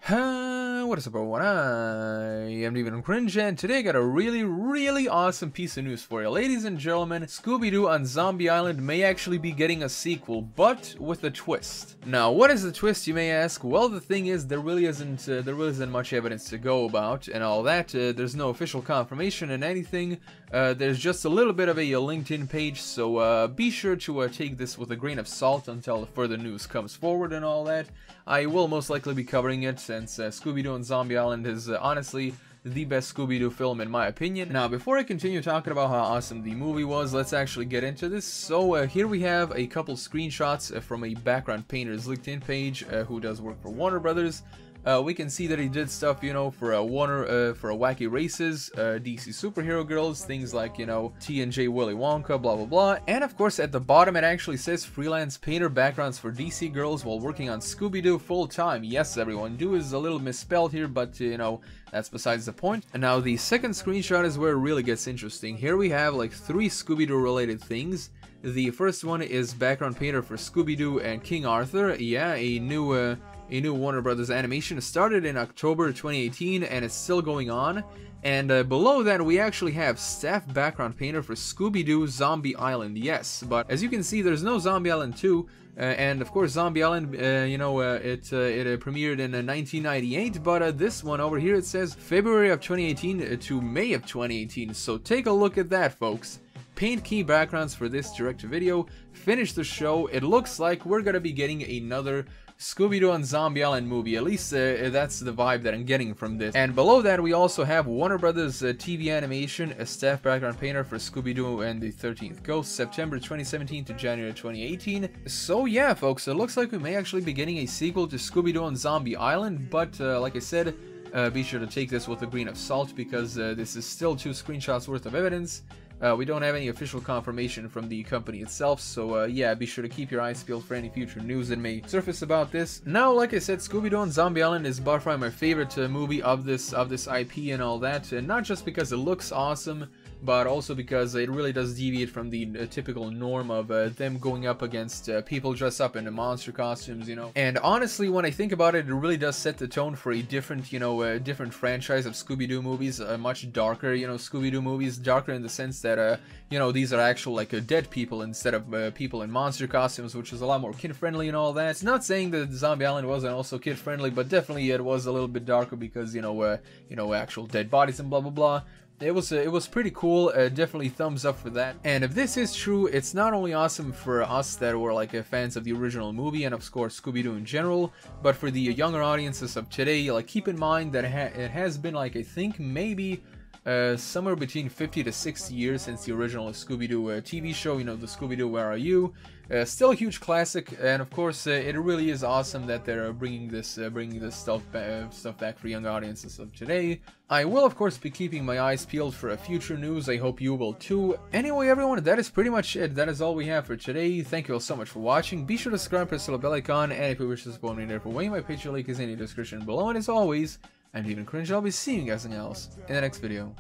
What is up everyone, I am Even Cringe, and today I got a really awesome piece of news for you. Ladies and gentlemen, Scooby-Doo on Zombie Island may actually be getting a sequel, but with a twist. Now, what is the twist, you may ask? Well, the thing is, there really isn't much evidence to go about and all that. There's no official confirmation and anything. There's just a little bit of a LinkedIn page, so be sure to take this with a grain of salt until further news comes forward and all that. I will most likely be covering it, since Scooby-Doo on Zombie Island is honestly the best Scooby-Doo film in my opinion. Now, before I continue talking about how awesome the movie was, let's actually get into this. So here we have a couple screenshots from a background painter's LinkedIn page who does work for Warner Brothers. We can see that he did stuff, you know, for for Wacky Races, DC Superhero Girls, things like, you know, T&J Willy Wonka, blah blah blah. And of course at the bottom it actually says freelance painter backgrounds for DC Girls while working on Scooby-Doo full time. Yes everyone, do is a little misspelled here, but you know, that's besides the point. And now the second screenshot is where it really gets interesting. Here we have like 3 Scooby-Doo related things. The first one is background painter for Scooby-Doo and King Arthur. Yeah, a new Warner Brothers animation started in October 2018 and it's still going on. And below that we actually have staff background painter for Scooby-Doo Zombie Island. Yes, but as you can see there's no Zombie Island 2. And of course Zombie Island, you know, it premiered in 1998, but this one over here it says February of 2018 to May of 2018. So take a look at that, folks. Paint key backgrounds for this direct-to-video, finish the show. It looks like we're gonna be getting another Scooby-Doo on Zombie Island movie. At least that's the vibe that I'm getting from this. And below that we also have Warner Brothers TV animation, a staff background painter for Scooby-Doo and the 13th Ghost, September 2017 to January 2018. So yeah folks, it looks like we may actually be getting a sequel to Scooby-Doo on Zombie Island, but like I said, be sure to take this with a grain of salt, because this is still 2 screenshots worth of evidence. We don't have any official confirmation from the company itself, so yeah, be sure to keep your eyes peeled for any future news that may surface about this. Now, like I said, Scooby-Doo on Zombie Island is by far my favorite movie of this IP and all that, and not just because it looks awesome, but also because it really does deviate from the typical norm of them going up against people dressed up in monster costumes, you know. And honestly, when I think about it, it really does set the tone for a different, you know, different franchise of Scooby-Doo movies, much darker, you know, Scooby-Doo movies, darker in the sense that, you know, these are actual, like, dead people instead of people in monster costumes, which is a lot more kid-friendly and all that. It's not saying that Zombie Island wasn't also kid-friendly, but definitely it was a little bit darker because, you know, actual dead bodies and blah blah blah. It was pretty cool, definitely thumbs up for that. And if this is true, it's not only awesome for us that were like fans of the original movie and of course Scooby-Doo in general, but for the younger audiences of today, like keep in mind that it has been like, I think maybe somewhere between 50 to 60 years since the original Scooby-Doo TV show, you know, the Scooby-Doo Where Are You? Still a huge classic, and of course it really is awesome that they're bringing this stuff back for young audiences of today. I will of course be keeping my eyes peeled for future news. I hope you will too. Anyway everyone, that is pretty much it. That is all we have for today. Thank you all so much for watching. Be sure to subscribe, press the little bell icon, and if you wish to support me there for way, my Patreon link is in the description below. And as always, I'm Even Cringe. I'll be seeing you guys else in the next video.